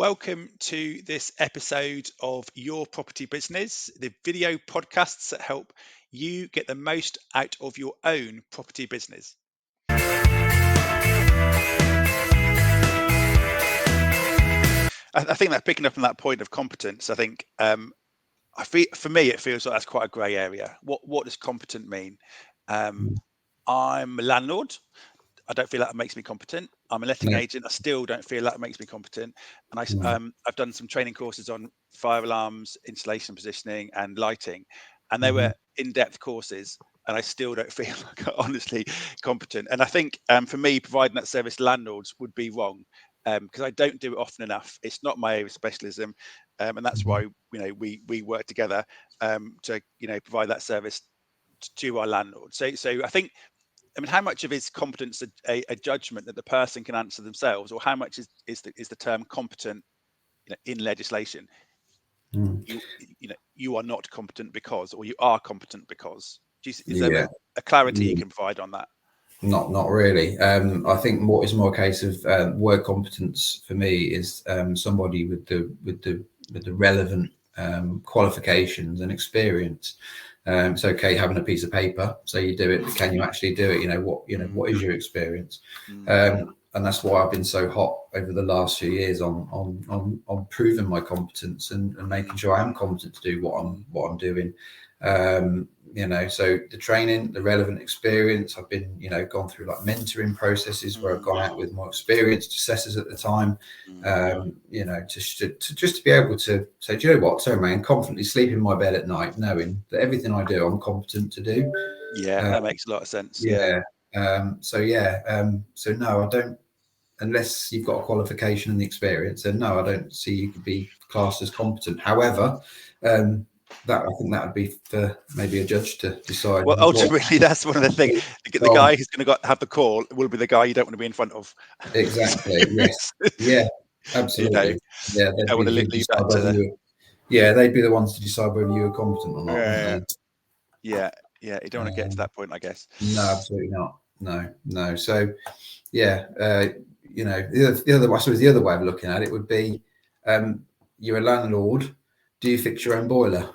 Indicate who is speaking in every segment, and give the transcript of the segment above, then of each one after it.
Speaker 1: Welcome to this episode of Your Property Business, the video podcasts that help you get the most out of your own property business. I think that picking up on that point of competence, I think for me, it feels like that's quite a grey area. What does competent mean? I'm a landlord. I don't feel like that makes me competent. I'm a letting agent. I still don't feel that makes me competent. And I've done some training courses on fire alarms, installation, positioning, and lighting, and they were in-depth courses. And I still don't feel like I'm honestly competent. And I think for me, providing that service to landlords would be wrong because I don't do it often enough. It's not my area of specialism, and that's why we work together to provide that service to our landlords. So I think. I mean, how much of is competence a judgment that the person can answer themselves, or how much is the term competent, in legislation? You are not competent because, or you are competent because. Is there a clarity you can provide on that?
Speaker 2: Not really. I think what is more a case of word competence for me is somebody with the relevant qualifications and experience. It's okay having a piece of paper, so you do it, but can you actually do it? What is your experience? And that's why I've been so hot over the last few years on proving my competence and making sure I am competent to do what I'm doing. So the training, the relevant experience, I've been, gone through like mentoring processes where I've gone out with more experienced assessors at the time, to just to be able to say, do you know what, sorry, man, confidently sleep in my bed at night, knowing that everything I do, I'm competent to do.
Speaker 1: Yeah, that makes a lot of sense.
Speaker 2: So no, I don't, unless you've got a qualification and the experience, then no, I don't see you could be classed as competent. However, I think that would be for maybe a judge to decide.
Speaker 1: Well, ultimately, that's one of the things. The guy who's going to have the call will be the guy you don't want to be in front of.
Speaker 2: Exactly. Yes. Yeah. Absolutely.
Speaker 1: Yeah. They want to leave that to
Speaker 2: they'd be the ones to decide whether you were competent or not.
Speaker 1: Yeah. You don't want to get to that point, I guess.
Speaker 2: No, absolutely not. No. So, the other way of looking at it would be, you're a landlord. Do you fix your own boiler?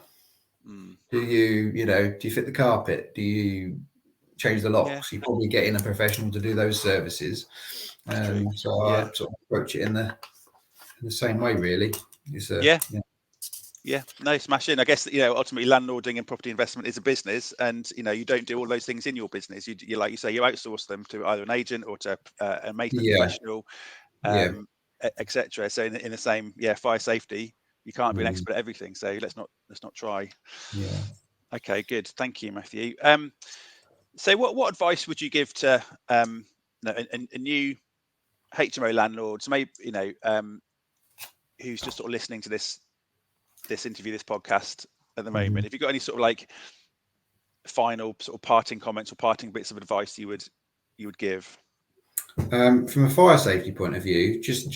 Speaker 2: Do you fit the carpet? Do you change the locks? You probably get in a professional to do those services. So I sort of approach it in the same way, really.
Speaker 1: No, smash in. I guess ultimately landlording and property investment is a business, and you don't do all those things in your business. You like you say, you outsource them to either an agent or to a maintenance professional, etc. So in the same fire safety, you can't be an expert at everything. So let's not try. Okay, good. Thank you, Matthew. So what advice would you give to a new HMO landlord, maybe who's just sort of listening to this interview, this podcast at the moment? If you've got any sort of like final sort of parting comments or parting bits of advice you would give?
Speaker 2: From a fire safety point of view, just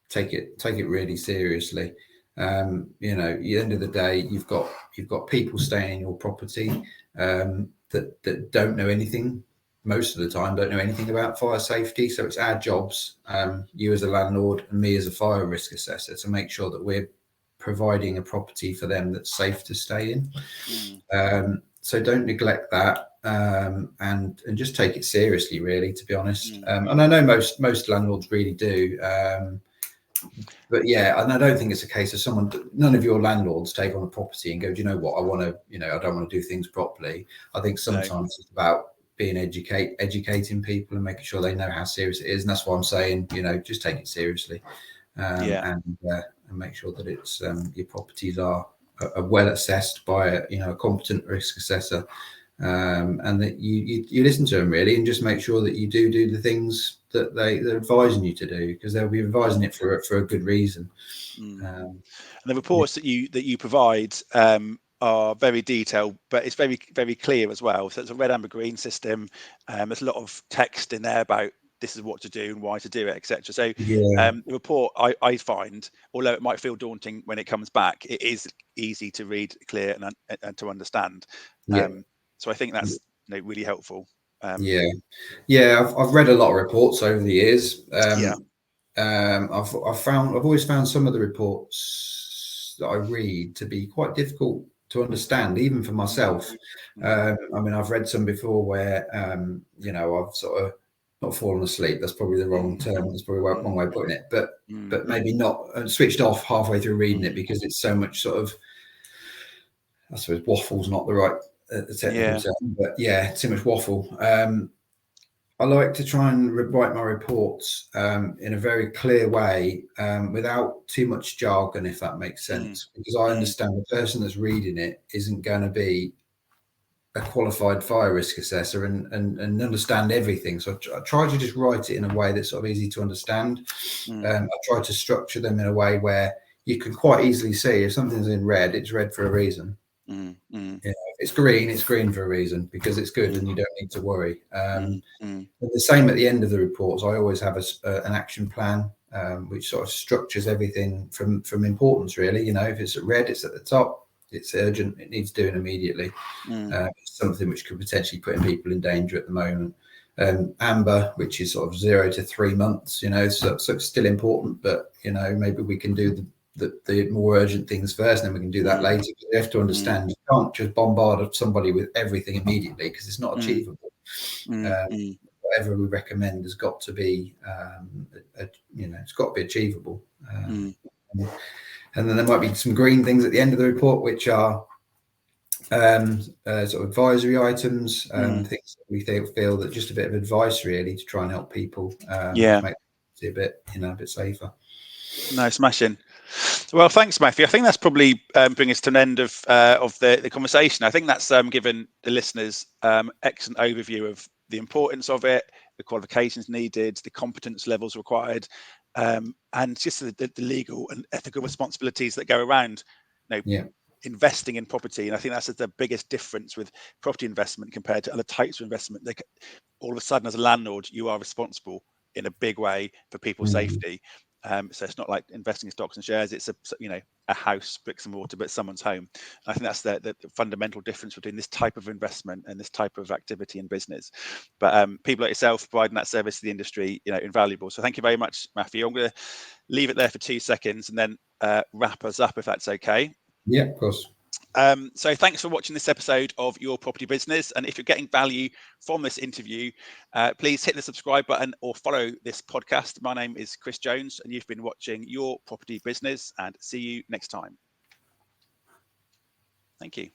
Speaker 2: take it really seriously. At the end of the day, you've got people staying in your property that don't know anything. Most of the time, don't know anything about fire safety. So it's our jobs, you as a landlord and me as a fire risk assessor, to make sure that we're providing a property for them that's safe to stay in. So don't neglect that, and just take it seriously, really, to be honest. And I know most landlords really do. But and I don't think it's a case of none of your landlords take on a property and go, do you know what, I don't want to do things properly. I think sometimes it's about being educating people and making sure they know how serious it is. And that's why I'm saying, just take it seriously, and make sure that it's your properties are well assessed by a competent risk assessor, and that you listen to them, really, and just make sure that you do the things that they're advising you to do, because they'll be advising it for a good reason.
Speaker 1: And the reports that you provide are very detailed, but it's very, very clear as well. So it's a red, amber, green system. There's a lot of text in there about this is what to do and why to do it, etc. So the report, I find, although it might feel daunting when it comes back, it is easy to read, clear, and to understand. So I think that's really helpful.
Speaker 2: I've read a lot of reports over the years. I've always found some of the reports that I read to be quite difficult to understand, even for myself. I mean, I've read some before where I've sort of not fallen asleep. That's probably the wrong term. That's probably the wrong way of putting it. But maybe not switched off halfway through reading it because it's so much sort of, I suppose, waffle's not the right technical term, but yeah, too much waffle. I like to try and write my reports in a very clear way, without too much jargon, if that makes sense, because I understand the person that's reading it isn't going to be a qualified fire risk assessor and understand everything. So I try to just write it in a way that's sort of easy to understand. I try to structure them in a way where you can quite easily see if something's in red, it's red for a reason. If it's green for a reason, because it's good and you don't need to worry. The same at the end of the reports, I always have an action plan, which sort of structures everything from importance, really. If it's red, it's at the top, it's urgent, it needs doing immediately. It's something which could potentially put people in danger at the moment. Amber, which is sort of 0 to 3 months, so it's still important, but maybe we can do the more urgent things first, and then we can do that later. You have to understand you can't just bombard somebody with everything immediately, because it's not achievable. Whatever we recommend has got to be, it's got to be achievable. And then there might be some green things at the end of the report, which are sort of advisory items, things that we feel that just a bit of advice, really, to try and help people make it a bit safer.
Speaker 1: No, smashing. Well, thanks, Matthew. I think that's probably bring us to an end of the conversation. I think that's given the listeners excellent overview of the importance of it, the qualifications needed, the competence levels required, and just the legal and ethical responsibilities that go around investing in property. And I think that's the biggest difference with property investment compared to other types of investment. All of a sudden, as a landlord, you are responsible in a big way for people's safety. So it's not like investing in stocks and shares. It's a house, bricks and mortar, but someone's home. And I think that's the fundamental difference between this type of investment and this type of activity in business. But people like yourself providing that service to the industry, invaluable. So thank you very much, Matthew. I'm going to leave it there for 2 seconds and then wrap us up, if that's okay.
Speaker 2: Yeah, of course.
Speaker 1: So thanks for watching this episode of Your Property Business. And if you're getting value from this interview, please hit the subscribe button or follow this podcast. My name is Chris Jones, and you've been watching Your Property Business, and see you next time. Thank you.